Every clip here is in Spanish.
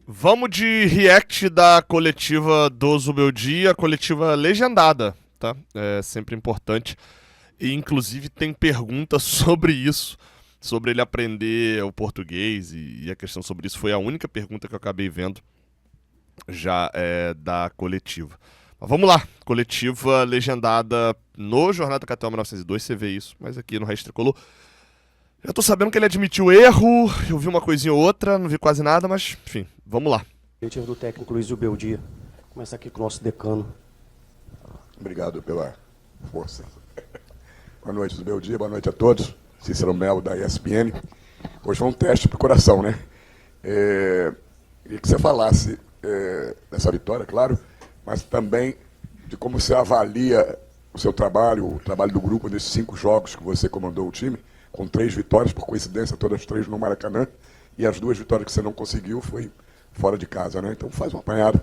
Vamos de react da coletiva do Zubeldia, coletiva legendada, tá? É sempre importante. E inclusive tem perguntas sobre isso, sobre ele aprender o português e a questão sobre isso foi a única pergunta que eu acabei vendo já da coletiva. Mas vamos lá, coletiva legendada no Jornada Catel 1902, você vê isso, mas aqui no Resto Tricolor. Já tô sabendo que ele admitiu erro, eu vi uma coisinha ou outra, não vi quase nada, mas enfim, vamos lá. Coletivo do técnico Luiz Zubeldia. Começa aqui com o nosso decano. Obrigado pela força. Boa noite, Zubeldia, boa noite a todos. Cícero Melo, da ESPN. Hoje foi um teste pro coração, né? Queria que você falasse dessa vitória, claro, mas também de como você avalia o seu trabalho, o trabalho do grupo nesses 5 jogos que você comandou o time, com 3 vitórias, por coincidência, todas as 3 no Maracanã, e as 2 vitórias que você não conseguiu foi fora de casa, né? Então faz um apanhado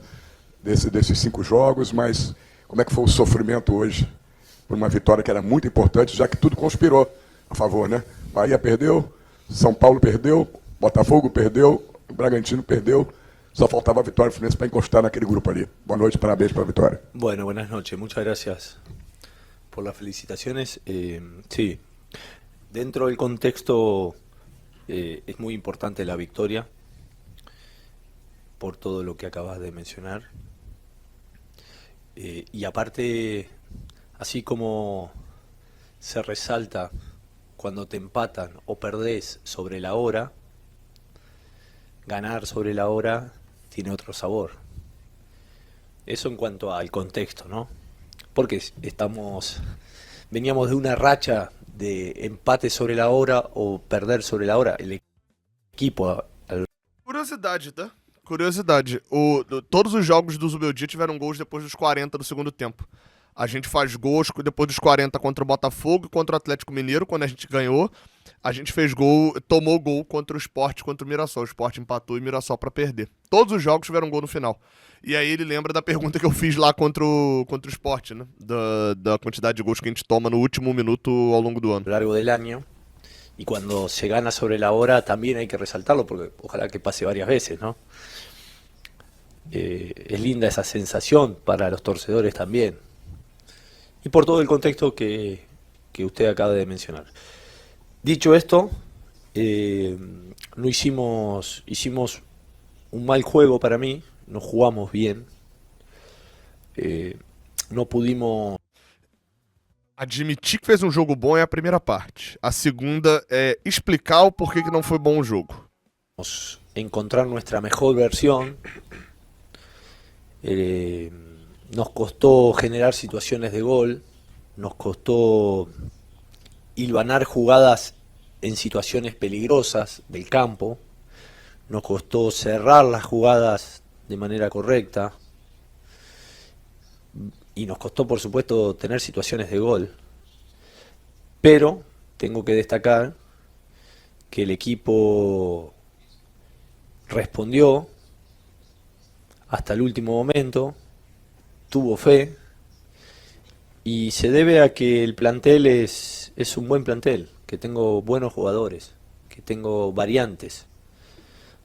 desses 5 jogos, mas como é que foi o sofrimento hoje por uma vitória que era muito importante, já que tudo conspirou a favor, né? Bahia perdeu, São Paulo perdeu, Botafogo perdeu, o Bragantino perdeu, só faltava a vitória Fluminense para encostar naquele grupo ali. Boa noite, parabéns pela vitória. Bueno, buenas noches, muchas gracias por las felicitaciones. Sí, dentro del contexto es muy importante la victoria por todo lo que acabas de mencionar. Y aparte, así como se resalta cuando te empatan o perdés sobre la hora, ganar sobre la hora tiene otro sabor. Eso en cuanto al contexto, ¿no? Porque veníamos de una racha de empate sobre la hora o perder sobre la hora. El equipo... Curiosidade, tá? Curiosidade. Todos os jogos do Zubeldia tiveram gols depois dos 40 do segundo tempo. A gente faz gols depois dos 40 contra o Botafogo e contra o Atlético Mineiro, quando a gente ganhou. A gente fez gol, tomou gol contra o Sport, contra o Mirassol. O Sport empatou e o Mirassol pra perder. Todos os jogos tiveram gol no final. E aí ele lembra da pergunta que eu fiz lá contra o Sport, né? Da quantidade de gols que a gente toma no último minuto ao longo do ano. A lo largo del año. Y cuando se gana sobre la hora también hay que resaltarlo, porque ojalá que pase varias veces, ¿no? Es linda esa sensación para los torcedores también. Y por todo el contexto que usted acaba de mencionar. Dicho esto, no hicimos un mal juego para mí, no jugamos bien, no pudimos... Admitir que fez um jogo bom é a primeira parte. A segunda é explicar o porquê que não foi bom o jogo. Encontrar nuestra mejor versión. Nos costó generar situaciones de gol, nos costó hilvanar jugadas en situaciones peligrosas del campo, nos costó cerrar las jugadas de manera correcta y nos costó, por supuesto, tener situaciones de gol. Pero tengo que destacar que el equipo respondió hasta el último momento, tuvo fe, y se debe a que el plantel es un buen plantel, que tengo buenos jugadores, que tengo variantes,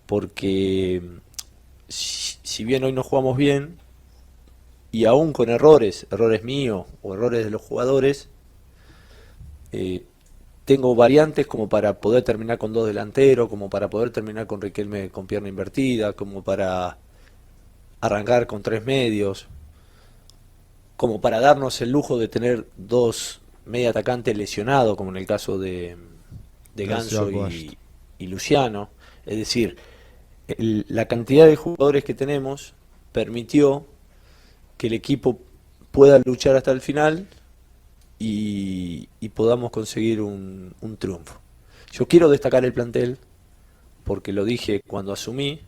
porque si bien hoy no jugamos bien, y aún con errores míos o errores de los jugadores, tengo variantes como para poder terminar con 2 delanteros, como para poder terminar con Riquelme con pierna invertida, como para arrancar con 3 medios, como para darnos el lujo de tener 2 media atacantes lesionados, como en el caso de Ganso y Luciano. Es decir, la cantidad de jugadores que tenemos permitió que el equipo pueda luchar hasta el final y podamos conseguir un triunfo. Yo quiero destacar el plantel, porque lo dije cuando asumí,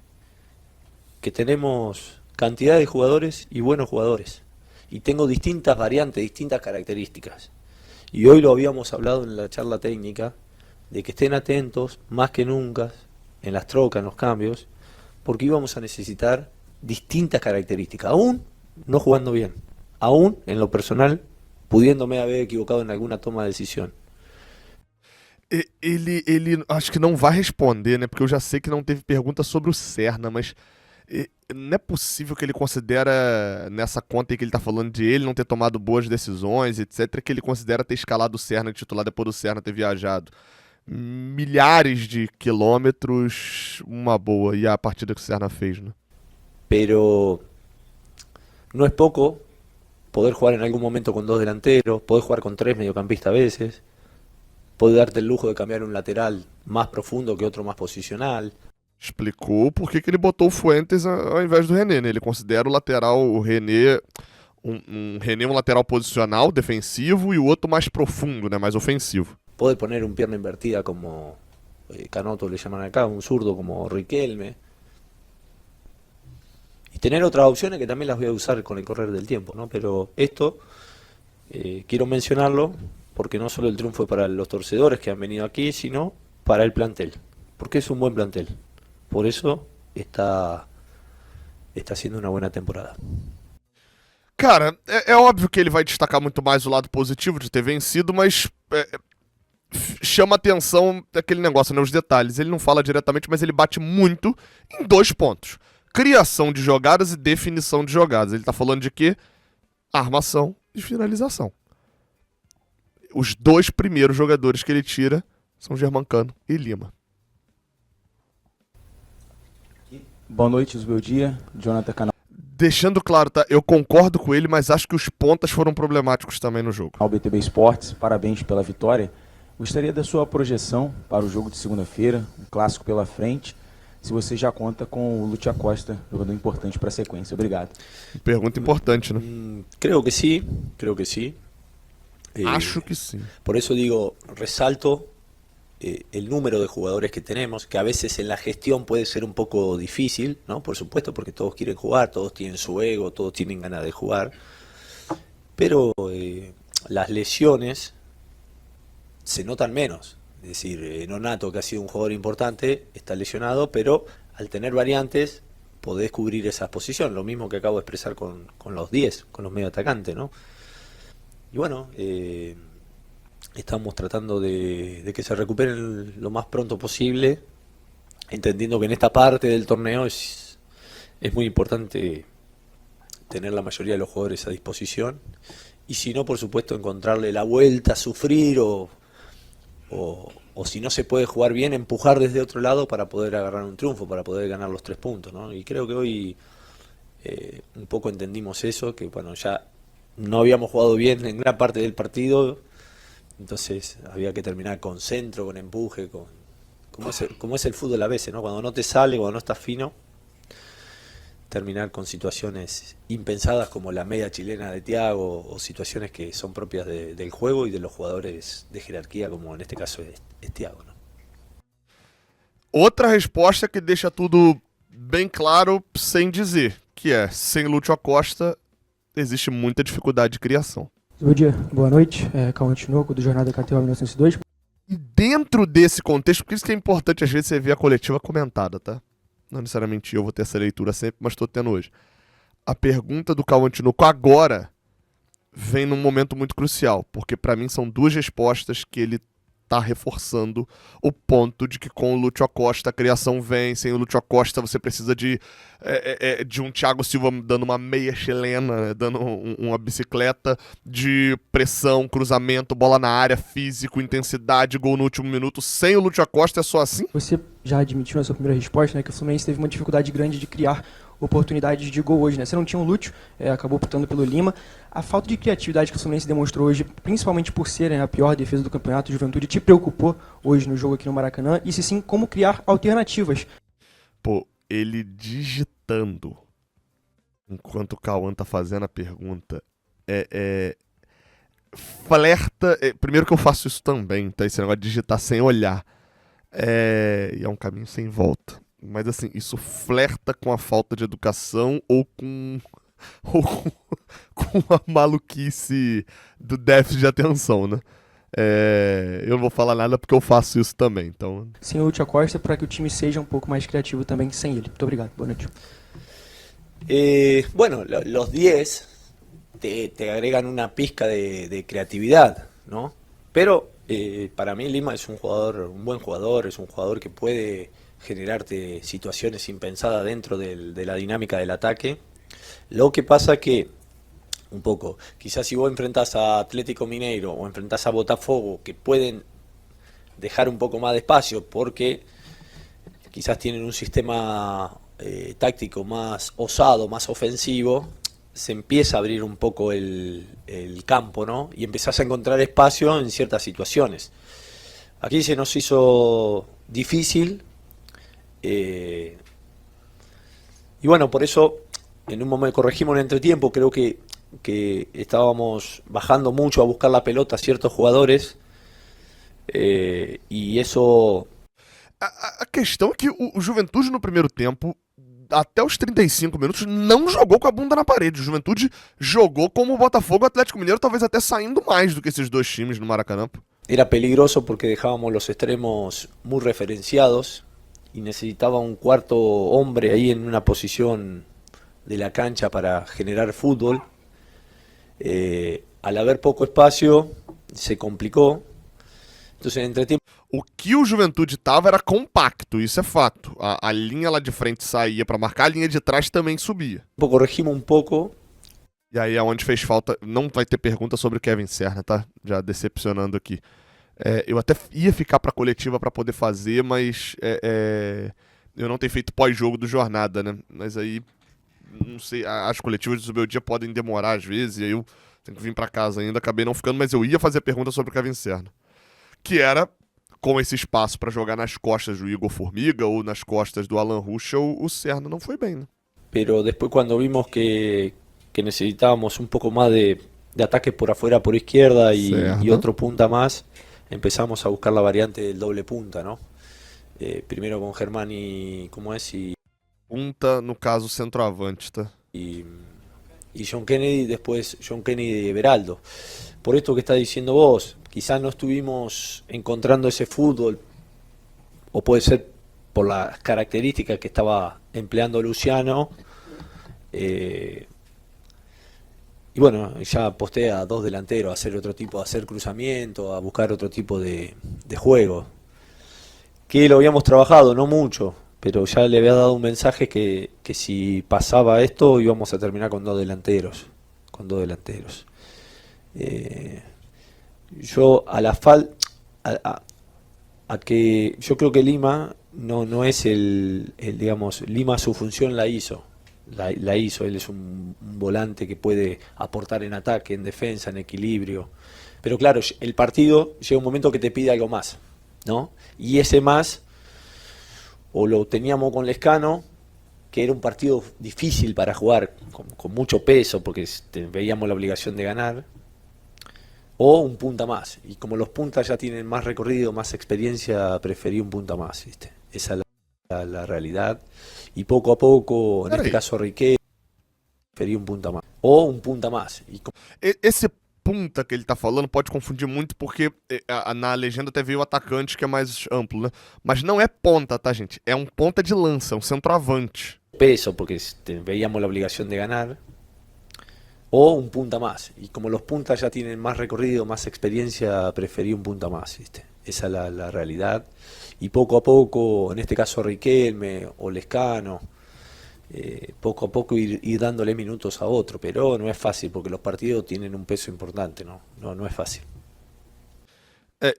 que tenemos cantidad de jugadores y buenos jugadores. Y tengo distintas variantes, distintas características. Y hoy lo habíamos hablado en la charla técnica, de que estén atentos más que nunca en las trocas, en los cambios, porque íbamos a necesitar distintas características, aún no jugando bien, aún en lo personal, pudiéndome haber equivocado en alguna toma de decisión. Ele acho que não vai responder, né? Porque eu já sei que não teve pergunta sobre o Serna, mas Não é possível que ele considera, nessa conta aí que ele tá falando de ele não ter tomado boas decisões, etc., que ele considera ter escalado o Serna de titular depois do Serna ter viajado milhares de quilômetros, uma boa, e a partida que o Serna fez, né? Pero no es poco poder jugar en algún momento con dos delanteros, poder jugar con tres mediocampistas a veces, poder darte el lujo de cambiar un lateral más profundo que otro más posicional. Explicou por que que ele botou o Fuentes ao invés do René, né? Ele considera o lateral, o René, René um lateral posicional, defensivo, e o outro mais profundo, né? Mais ofensivo. Poder poner un pierna invertida como Canoto le llaman acá, un zurdo como Riquelme. Y tener otras opciones que también las voy a usar con el correr del tiempo, ¿no? Pero esto quiero mencionarlo porque no solo el triunfo es para los torcedores que han venido aquí, sino para el plantel. Porque es un buen plantel. Por eso está haciendo una buena temporada. Cara, é óbvio que ele vai destacar muito mais o lado positivo de ter vencido, mas chama atenção aquele negócio, né? Os detalhes. Ele não fala diretamente, mas ele bate muito em 2 pontos. Criação de jogadas e definição de jogadas. Ele tá falando de quê? Armação e finalização. Os 2 primeiros jogadores que ele tira são Germancano e Lima. Boa noite, Zubeldia. Jonathan Canal Deixando claro, tá? Eu concordo com ele, mas acho que os pontas foram problemáticos também no jogo. BTB Esportes, parabéns pela vitória. Gostaria da sua projeção para o jogo de segunda-feira, um clássico pela frente, se você já conta com o Lúcio Acosta, jogador importante para a sequência. Obrigado. Pergunta importante, né? Creo que sí, creo que sí. Acho que sim. Por eso digo, resalto el número de jugadores que tenemos, que a veces en la gestión puede ser un poco difícil, ¿no? Por supuesto, porque todos quieren jugar, todos tienen su ego, todos tienen ganas de jugar. Pero las lesiones se notan menos. Es decir, Nonato, que ha sido un jugador importante, está lesionado, pero al tener variantes podés cubrir esas posiciones. Lo mismo que acabo de expresar con los 10, con los medio atacantes, ¿no? Y bueno, estamos tratando de que se recuperen lo más pronto posible, entendiendo que en esta parte del torneo es muy importante tener la mayoría de los jugadores a disposición. Y si no, por supuesto, encontrarle la vuelta, sufrir o si no se puede jugar bien, empujar desde otro lado para poder agarrar un triunfo, para poder ganar los 3 puntos, ¿no? Y creo que hoy un poco entendimos eso, que bueno, ya no habíamos jugado bien en gran parte del partido, entonces había que terminar con centro, con empuje, como es el fútbol a veces, ¿no? Cuando no te sale, cuando no estás fino, terminar con situaciones impensadas como la media chilena de Thiago o situaciones que son propias del juego y de los jugadores de jerarquía, como en este caso es Thiago, ¿no? Outra resposta que deixa tudo bem claro sem dizer, que é, sem Lúcio Acosta, existe muita dificuldade de criação. Bom dia, boa noite. Cauã Tinoco, do Jornal da KTO 1902. E dentro desse contexto, por isso que é importante às vezes você ver a coletiva comentada, tá? Não necessariamente eu vou ter essa leitura sempre, mas estou tendo hoje. A pergunta do Cauã Tinoco agora vem num momento muito crucial, porque para mim são 2 respostas que ele tá reforçando o ponto de que com o Lúcio Acosta a criação vem, sem o Lúcio Acosta você precisa de um Thiago Silva dando uma meia chilena, né, dando uma bicicleta de pressão, cruzamento, bola na área, físico, intensidade, gol no último minuto. Sem o Lúcio Acosta é só assim? Você já admitiu na sua primeira resposta, né, que o Fluminense teve uma dificuldade grande de criar oportunidades de gol hoje, né? Você não tinha o Lúcio, acabou optando pelo Lima. A falta de criatividade que o Fluminense demonstrou hoje, principalmente por ser, né, a pior defesa do campeonato, Juventude, te preocupou hoje no jogo aqui no Maracanã? E se sim, como criar alternativas? Pô, ele digitando enquanto o Cauã tá fazendo a pergunta flerta. Primeiro que eu faço isso também, tá? Esse negócio de digitar sem olhar. E é um caminho sem volta. Mas assim, isso flerta com a falta de educação ou com a maluquice do déficit de atenção, né? Eu não vou falar nada porque eu faço isso também, então... Sem o Lúcio Acosta, para que o time seja um pouco mais criativo também sem ele. Muito obrigado, boa noite. Bueno, los 10 te agregan una pizca de creatividad, ¿no? Pero para mí Lima es un buen jugador, es un jugador que puede generarte situaciones impensadas dentro de la dinámica del ataque. Lo que pasa que, un poco, quizás si vos enfrentás a Atlético Mineiro o enfrentás a Botafogo, que pueden dejar un poco más de espacio porque quizás tienen un sistema táctico más osado, más ofensivo, se empieza a abrir un poco el campo, ¿no? Y empezás a encontrar espacio en ciertas situaciones. Aquí se nos hizo difícil, y bueno, por eso en un momento corregimos en entretiempo, creo que estábamos bajando mucho a buscar la pelota a ciertos jugadores, e isso... A questão é que o Juventude no primeiro tempo, até os 35 minutos, não jogou com a bunda na parede. O Juventude jogou como o Botafogo e o Atlético Mineiro, talvez até saindo mais do que esses dois times no Maracanã. Era peligroso porque dejábamos los extremos muy referenciados y necesitaba un cuarto hombre ahí en una posición de la cancha para generar fútbol. Al haber poco espacio se complicó. Entonces, entre tiempo... O que o Juventude tava era compacto, isso é fato. A linha lá de frente saía pra marcar, a linha de trás também subia. Corregimos um pouco. E aí aonde fez falta, não vai ter pergunta sobre o Kevin Serna, tá? Já decepcionando aqui. Eu até ia ficar pra coletiva pra poder fazer, mas eu não tenho feito pós-jogo do Jornada, né? Mas aí, não sei, as coletivas do meu dia podem demorar às vezes, e aí eu tenho que vir pra casa ainda, acabei não ficando, mas eu ia fazer pergunta sobre o Kevin Serna. Que era, com esse espaço pra jogar nas costas do Igor Formiga ou nas costas do Alan Ruschel, o Serna não foi bem, né? Pero después cuando vimos que necesitábamos un poco más de ataque por afuera, por izquierda y otro punta más, empezamos a buscar la variante del doble punta, ¿no? Primero con Germani, ¿cómo es? Punta, no caso, centroavante, tá? Y John Kennedy, después John Kennedy y Everaldo. Por esto que está diciendo vos, quizás no estuvimos encontrando ese fútbol, o puede ser por las características que estaba empleando Luciano, y bueno, ya aposté a dos delanteros, a hacer otro tipo, a hacer cruzamiento, a buscar otro tipo de juego, que lo habíamos trabajado, no mucho, pero ya le había dado un mensaje que si pasaba esto íbamos a terminar con dos delanteros, yo a la a que yo creo que Lima no es digamos, Lima su función la hizo, él es un volante que puede aportar en ataque, en defensa, en equilibrio, pero claro, el partido llega un momento que te pide algo más, ¿no? Y ese más o lo teníamos con Lescano, que era un partido difícil para jugar, con mucho peso, porque veíamos la obligación de ganar, o un punta más. Y como los puntas ya tienen más recorrido, más experiencia, preferí un punta más, ¿viste? Esa es la realidad. Y poco a poco, en este caso Riquelme, preferí un punta más. O un punta más. Esse punta que ele tá falando pode confundir muito, porque na legenda até veio o atacante, que é mais amplo, né? Mas não é ponta, tá, gente? É um ponta de lança, um centroavante. Peso, porque veíamos la obligación de ganar. O un punta más. Y como los puntas ya tienen más recorrido, más experiencia, preferí un punta más, ¿viste? Esa es la realidad. Y poco a poco, en este caso Riquelme o Lescano, poco a poco ir dándole minutos a otro. Pero no es fácil, porque los partidos tienen un peso importante, ¿no? No es fácil.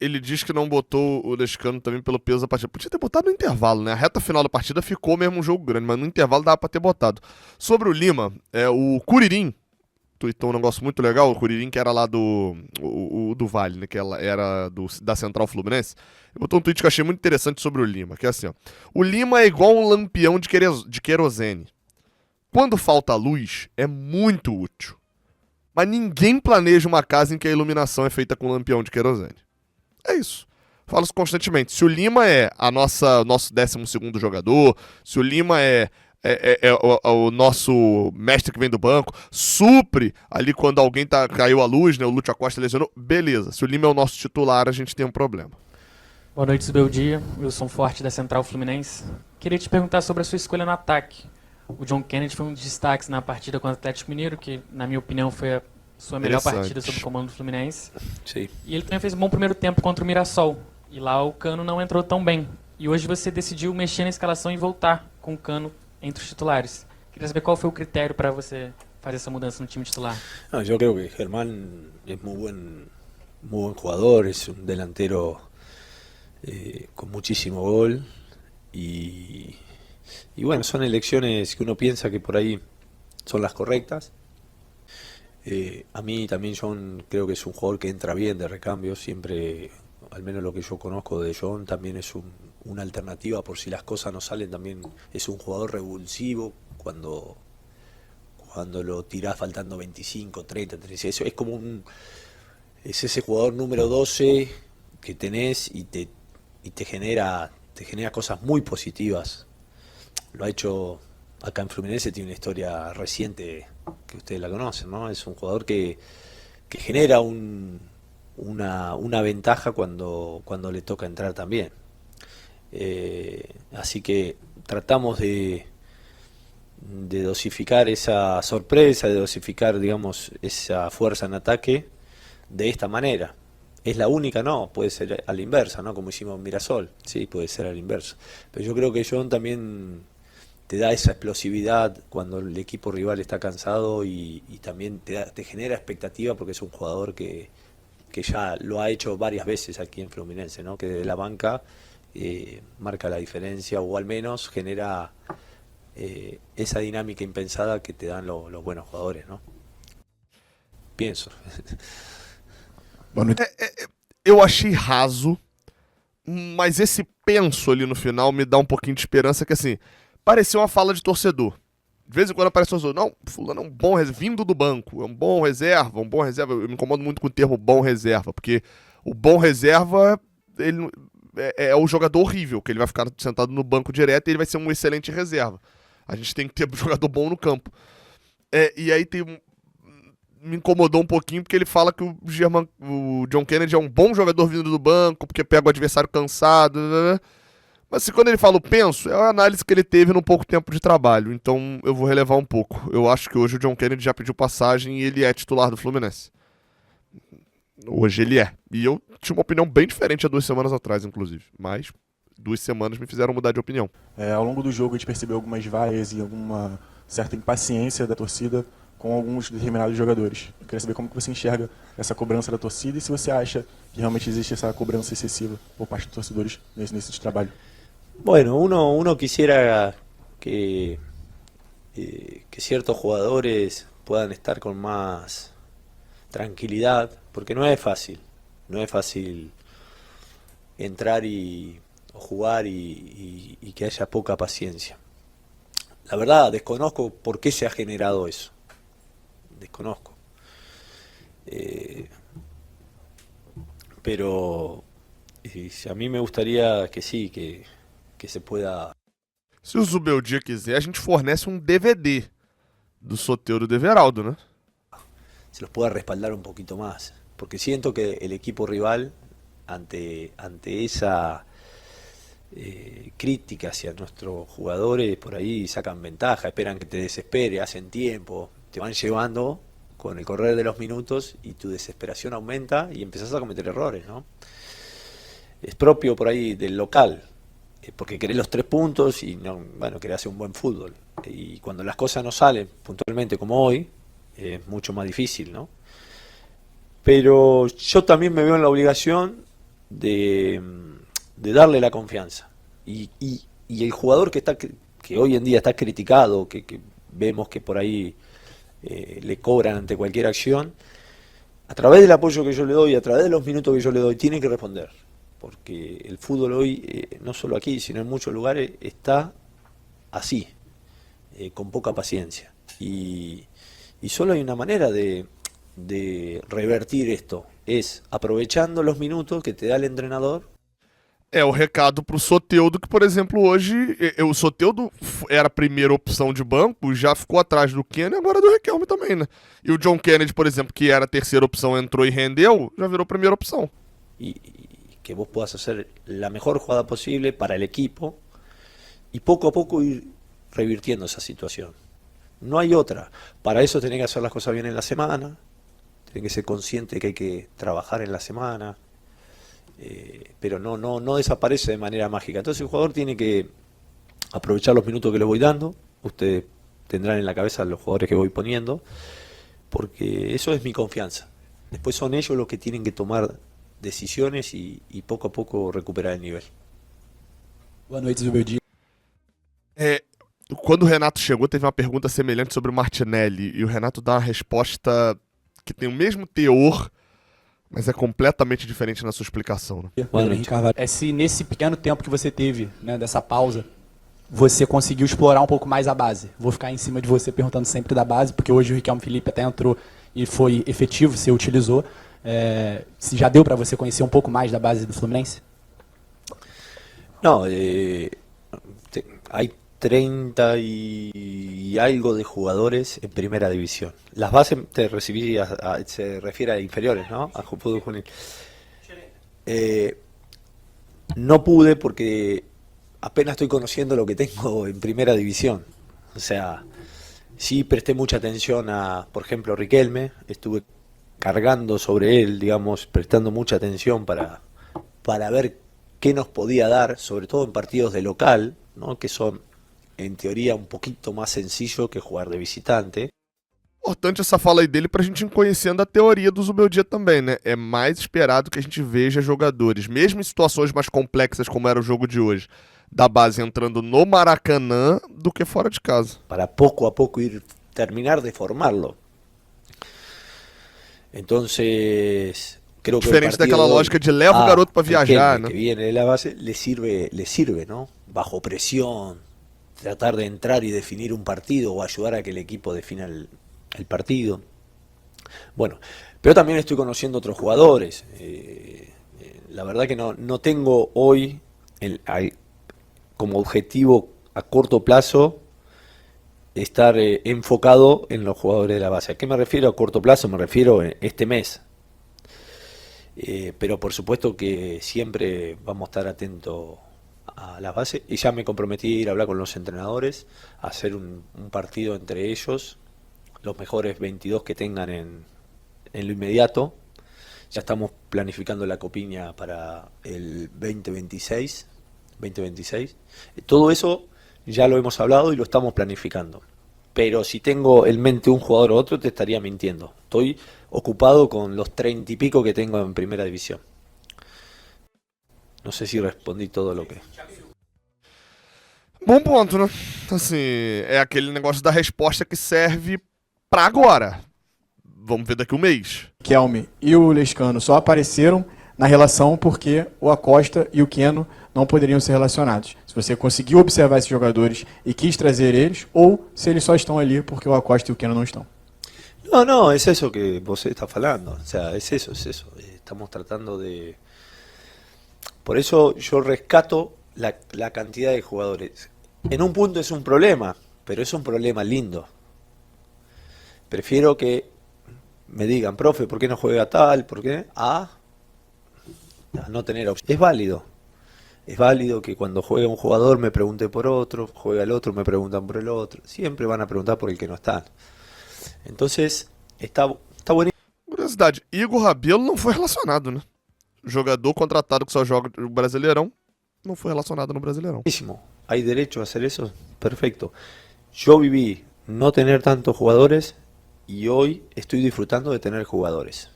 Ele diz que não botou o Lescano também pelo peso da partida. Podia ter botado no intervalo, né? A reta final da partida ficou mesmo um jogo grande, mas no intervalo dava pra ter botado. Sobre o Lima, o Curirim tweetou um negócio muito legal, o Curirim, que era lá do Vale, né, que era da Central Fluminense, ele botou um tweet que eu achei muito interessante sobre o Lima, que é assim, ó: o Lima é igual um lampião de querosene. Quando falta luz, é muito útil. Mas ninguém planeja uma casa em que a iluminação é feita com lampião de querosene. É isso. Falo isso constantemente. Se o Lima é nosso 12º jogador, se o Lima é o nosso mestre que vem do banco, supre ali quando alguém caiu a luz, né? O Lúcio Acosta lesionou, beleza. Se o Lima é o nosso titular, a gente tem um problema. Boa noite, Zubeldia. Wilson Forte, da Central Fluminense. Queria te perguntar sobre a sua escolha no ataque. O John Kennedy foi um dos destaques na partida contra o Atlético Mineiro, que, na minha opinião, foi a sua melhor partida sob o comando do Fluminense. Sim. E ele também fez um bom primeiro tempo contra o Mirassol. E lá o Cano não entrou tão bem. E hoje você decidiu mexer na escalação e voltar com o Cano entre os titulares. Queria saber qual foi o critério para você fazer essa mudança no time titular. No, yo creo que Germán es muy buen jugador, es un delantero con muchísimo gol y bueno, son elecciones que uno piensa que por ahí son las correctas. A mí también John creo que es un jugador que entra bien de recambio, siempre, al menos lo que yo conozco de John, también es una alternativa por si las cosas no salen, también es un jugador revulsivo cuando lo tirás faltando 25, 30, 36, es como es ese jugador número 12 que tenés y te genera cosas muy positivas. Lo ha hecho acá en Fluminense, tiene una historia reciente que ustedes la conocen, ¿no? Es un jugador que genera una ventaja cuando le toca entrar también. Así que tratamos de dosificar esa sorpresa, de dosificar, digamos, esa fuerza en ataque de esta manera. ¿Es la única? No, puede ser a la inversa, ¿no? Como hicimos en Mirasol, sí, puede ser a la inversa. Pero yo creo que John también te da esa explosividad cuando el equipo rival está cansado y también te genera expectativa porque es un jugador que ya lo ha hecho varias veces aquí en Fluminense, ¿no? Que desde la banca marca la diferencia o al menos genera esa dinámica impensada que te dan los buenos jugadores, ¿no? Pienso. Eu achei raso, mas esse penso ali no final me dá um pouquinho de esperança que, assim, parecia uma fala de torcedor. De vez em quando aparece torcedor, não, fulano é um bom reserva, vindo do banco, é um bom reserva. Eu me incomodo muito com o termo bom reserva, porque o bom reserva, ele é o jogador horrível, que ele vai ficar sentado no banco direto e ele vai ser um excelente reserva. A gente tem que ter um jogador bom no campo. E aí me incomodou um pouquinho porque ele fala que o John Kennedy é um bom jogador vindo do banco, porque pega o adversário cansado. Mas assim, quando ele fala o penso, é a análise que ele teve no pouco tempo de trabalho. Então eu vou relevar um pouco. Eu acho que hoje o John Kennedy já pediu passagem e ele é titular do Fluminense. Hoje ele é. E eu tinha uma opinião bem diferente há 2 semanas atrás, inclusive. Mas 2 semanas me fizeram mudar de opinião. Ao longo do jogo a gente percebeu algumas vaias e alguma certa impaciência da torcida com alguns determinados jogadores. Eu queria saber como que você enxerga essa cobrança da torcida e se você acha que realmente existe essa cobrança excessiva por parte dos torcedores nesse trabalho. Bueno, uno quisiera que ciertos jugadores puedan estar con más tranquilidad, porque no es fácil entrar o jugar y que haya poca paciencia. La verdad, desconozco por qué se ha generado eso. Desconozco. Pero a mí me gustaría que sí, que se pueda... Se o Zubeldia quiser, a gente fornece um DVD do Soteldo de Everaldo, né? Se los pueda respaldar un poquito más. Porque siento que el equipo rival, ante esa crítica hacia nuestros jugadores, por ahí sacan ventaja, esperan que te desespere, hacen tiempo, te van llevando con el correr de los minutos y tu desesperación aumenta y empezás a cometer errores, ¿no? Es propio por ahí del local, porque querés los 3 puntos y no, bueno, querés hacer un buen fútbol. Y cuando las cosas no salen puntualmente como hoy, es mucho más difícil, ¿no? Pero yo también me veo en la obligación de darle la confianza. Y el jugador que hoy en día está criticado, que vemos que por ahí le cobran ante cualquier acción, a través del apoyo que yo le doy, a través de los minutos que yo le doy, tiene que responder. Porque el fútbol hoy, no solo aquí, sino en muchos lugares, está así, con poca paciencia. Y solo hay una manera de revertir esto, es aprovechando los minutos que te da el entrenador. É o recado pro Soteldo que, por exemplo, hoje o Soteldo era a primeira opção de banco, já ficou atrás do Kennedy e agora do Riquelme também, né? E o John Kennedy, por exemplo, que era a terceira opção, entrou e rendeu, já virou a primeira opção. Y que vos puedas hacer la mejor jugada posible para el equipo y poco a poco ir revirtiendo esa situación. No hay otra. Para eso tenés que hacer las cosas bien en la semana, tenés que ser consciente que hay que trabajar en la semana. pero no desaparece de manera mágica. Entonces el jugador tiene que aprovechar los minutos que le voy dando. Ustedes tendrán en la cabeza los jugadores que voy poniendo, porque eso es mi confianza. Después son ellos los que tienen que tomar decisiones y poco a poco recuperar el nivel. Boa noite, Zubeldia. Quando o Renato chegou, teve uma pergunta semelhante sobre o Martinelli, e o Renato dá uma resposta que tem o mesmo teor, mas é completamente diferente na sua explicação. Né? Boa noite. É se nesse pequeno tempo que você teve, né, dessa pausa, você conseguiu explorar um pouco mais a base. Vou ficar em cima de você perguntando sempre da base, porque hoje o Riquelme Felipe até entrou e foi efetivo, você utilizou. Se já deu para você conhecer um pouco mais da base do Fluminense? No, hay 30 y algo de jugadores en primera división. Las bases se refiere a inferiores, ¿no? A fútbol juvenil. No pude porque apenas estoy conociendo lo que tengo en primera división. O sea, sí presté mucha atención a, por ejemplo, Riquelme. Estuve cargando sobre él, digamos, prestando mucha atención para ver qué nos podía dar, sobre todo en partidos de local, ¿no? Que son en teoria um pouquinho mais sencillo que jugar de visitante. Importante essa fala aí dele pra gente ir conhecendo a teoria do Zubeldia também, né? É mais esperado que a gente veja jogadores, mesmo em situações mais complexas como era o jogo de hoje, da base entrando no Maracanã do que fora de casa. Para pouco a pouco terminar de formarlo. Entonces, creo que diferente daquela lógica de leva o garoto para viajar, né? Que viene de la base, le sirve, ¿no? Bajo presión, tratar de entrar y definir un partido o ayudar a que el equipo defina el partido. Bueno, pero también estoy conociendo otros jugadores. La verdad que no tengo hoy como objetivo a corto plazo estar enfocado en los jugadores de la base. ¿A qué me refiero a corto plazo? Me refiero a este mes. Pero por supuesto que siempre vamos a estar atentos a la base, y ya me comprometí a ir a hablar con los entrenadores, a hacer un partido entre ellos, los mejores 22 que tengan en lo inmediato. Ya estamos planificando la copiña para el 2026. Todo eso ya lo hemos hablado y lo estamos planificando. Pero si tengo en mente un jugador o otro, te estaría mintiendo. Estoy ocupado con los 30 y pico que tengo en primera división. Não sei se respondi todo o que... Bom ponto, né? Assim, é aquele negócio da resposta que serve pra agora. Vamos ver daqui um mês. Riquelme e o Lescano só apareceram na relação porque o Acosta e o Keno não poderiam ser relacionados. Se você conseguiu observar esses jogadores e quis trazer eles, ou se eles só estão ali porque o Acosta e o Keno não estão. No, es eso que vos estás falando. O sea, es eso. Estamos tratando de... Por eso yo rescato la cantidad de jugadores. En un punto es un problema, pero es un problema lindo. Prefiero que me digan, profe, ¿por qué no juega tal? ¿Por qué? A no tener opción. Es válido que cuando juega un jugador me pregunte por otro, juega el otro, me preguntan por el otro. Siempre van a preguntar por el que no está. Entonces, está bonito. Curiosidade, Igor Rabelo não foi relacionado, né? Jogador contratado que só joga no Brasileirão, não foi relacionado no Brasileirão. ¿Hay derecho a hacer eso? Perfecto. Yo viví no tener tantos jugadores y hoy estoy disfrutando de tener jugadores,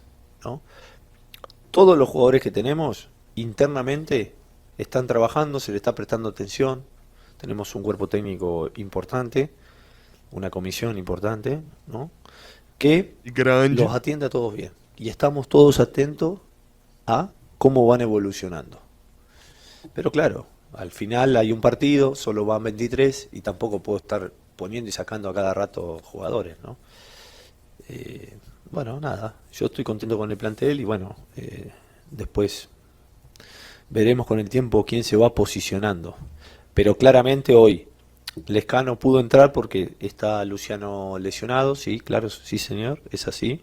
¿no? Todos los jugadores que tenemos internamente están trabajando, se le está prestando atención. Tenemos un cuerpo técnico importante, una comisión importante, ¿no? Que los atiende a todos bien. Y estamos todos atentos a cómo van evolucionando. Pero claro, al final hay un partido, solo van 23 y tampoco puedo estar poniendo y sacando a cada rato jugadores, ¿no? Bueno, nada, yo estoy contento con el plantel y bueno, después veremos con el tiempo quién se va posicionando. Pero claramente hoy Lescano pudo entrar porque está Luciano lesionado, sí, claro, sí señor, es así.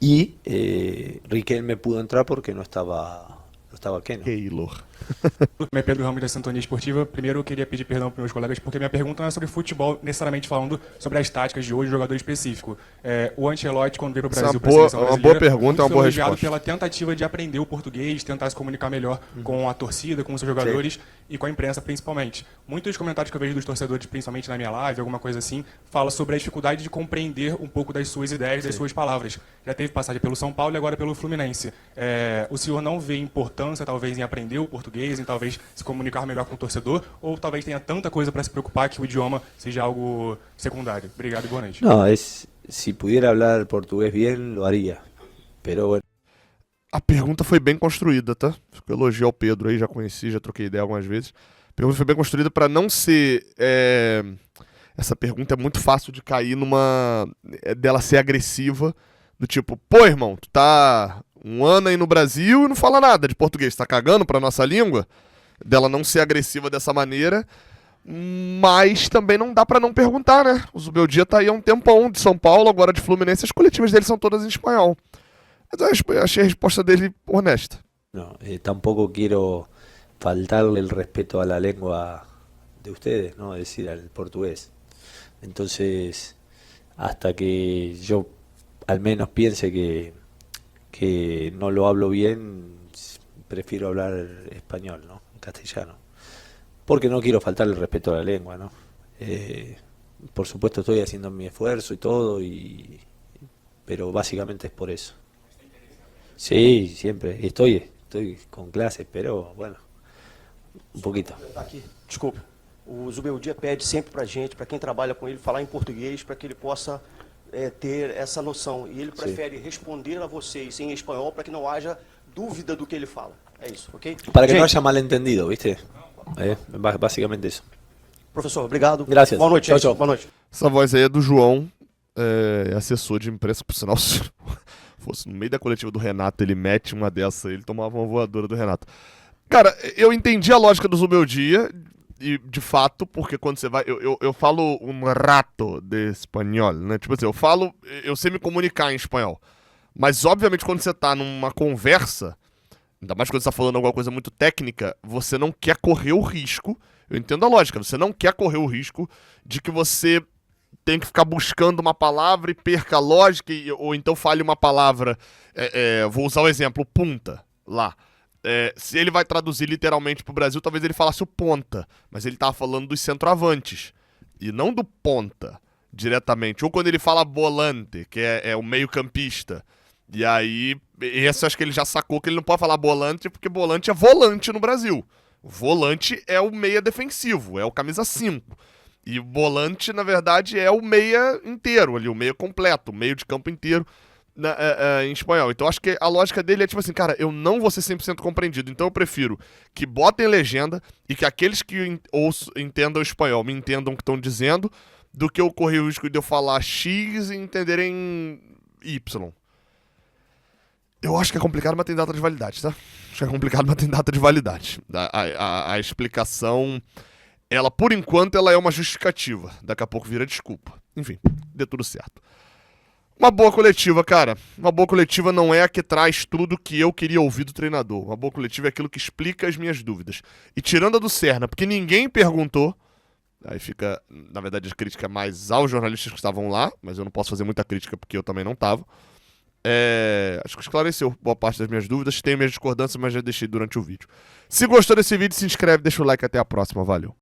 Y Riquelme pudo entrar porque no estaba Keno. Keylor. Meu Pedro Ramos da Sintonia Esportiva. Primeiro eu queria pedir perdão para meus colegas, porque minha pergunta não é sobre futebol, necessariamente falando sobre as táticas de hoje, jogador específico. O Ancelotti, quando veio para o Brasil, uma boa pergunta, é uma boa resposta. Pela tentativa de aprender o português, tentar se comunicar melhor com a torcida, com os seus jogadores e com a imprensa principalmente. Muitos comentários que eu vejo dos torcedores, principalmente na minha live, alguma coisa assim, fala sobre a dificuldade de compreender um pouco das suas ideias, das suas palavras. Já teve passagem pelo São Paulo e agora pelo Fluminense. O senhor não vê importância, talvez, em aprender o português, em talvez se comunicar melhor com o torcedor, ou talvez tenha tanta coisa para se preocupar que o idioma seja algo secundário? Obrigado e boa noite. No, si pudiera hablar portugués bien, lo haría. Pero bueno. A pergunta foi bem construída, tá? Fico elogiar ao Pedro aí, já conheci, já troquei ideia algumas vezes. A pergunta foi bem construída para não ser... Essa pergunta é muito fácil de cair dela ser agressiva, do tipo, pô, irmão, tu tá um ano aí no Brasil e não fala nada de português, tá cagando pra nossa língua? Dela não ser agressiva dessa maneira, mas também não dá pra não perguntar, né? O Zubeldia tá aí há um tempão, de São Paulo, agora de Fluminense, as coletivas dele são todas em espanhol. Mas eu achei a resposta dele honesta. No, tampoco quiero faltarle el respeto a la lengua de ustedes, ¿no? Es decir, al portugués. Entonces, hasta que yo al menos piense que no lo hablo bien, prefiero hablar español, ¿no? En castellano. Porque no quiero faltarle el respeto a la lengua, ¿no? Por supuesto estoy haciendo mi esfuerzo y todo, pero básicamente es por eso. Sí, siempre. Estoy con clases, pero bueno, um pouquinho. Aqui, desculpa. O Zubeldia pede sempre pra gente, pra quem trabalha com ele, falar em português, para que ele possa ter essa noção. E ele prefere responder a vocês em espanhol para que não haja dúvida do que ele fala. É isso, ok? Para que não haja mal entendido, ¿viste? Basicamente isso. Professor, obrigado. Graças. Boa noite, gente. Boa noite. Essa voz aí é do João, assessor de imprensa, por sinal, se fosse no meio da coletiva do Renato, ele mete uma dessa, ele tomava uma voadora do Renato. Cara, eu entendi a lógica do Zubeldia, e de fato, porque quando você vai... Eu falo um rato de espanhol, né? Tipo assim, eu sei me comunicar em espanhol. Mas, obviamente, quando você tá numa conversa, ainda mais quando você tá falando alguma coisa muito técnica, você não quer correr o risco, eu entendo a lógica, você não quer correr o risco de que você tem que ficar buscando uma palavra e perca a lógica, ou então fale uma palavra, vou usar o exemplo, punta, lá. Se ele vai traduzir literalmente pro Brasil, talvez ele falasse o ponta, mas ele tava falando dos centroavantes, e não do ponta, diretamente. Ou quando ele fala volante, que é o meio campista, e aí, esse acho que ele já sacou que ele não pode falar volante, porque volante é volante no Brasil. Volante é o meia defensivo, é o camisa 5. E o volante, na verdade, é o meia inteiro ali, o meia completo, o meio de campo inteiro em espanhol. Então acho que a lógica dele é tipo assim, cara, eu não vou ser 100% compreendido, então eu prefiro que botem legenda e que aqueles que entendam espanhol me entendam o que estão dizendo, do que eu correr o risco de eu falar X e entenderem Y. Eu acho que é complicado, mas tem data de validade, tá? Acho que é complicado, mas tem data de validade. A explicação, ela, por enquanto, ela é uma justificativa. Daqui a pouco vira desculpa. Enfim, dê tudo certo. Uma boa coletiva, cara. Uma boa coletiva não é a que traz tudo que eu queria ouvir do treinador. Uma boa coletiva é aquilo que explica as minhas dúvidas. E tirando a do Serna, porque ninguém perguntou, aí fica, na verdade, a crítica mais aos jornalistas que estavam lá, mas eu não posso fazer muita crítica porque eu também não estava. Acho que esclareceu boa parte das minhas dúvidas. Tenho minhas discordâncias, mas já deixei durante o vídeo. Se gostou desse vídeo, se inscreve, deixa o like, até a próxima. Valeu.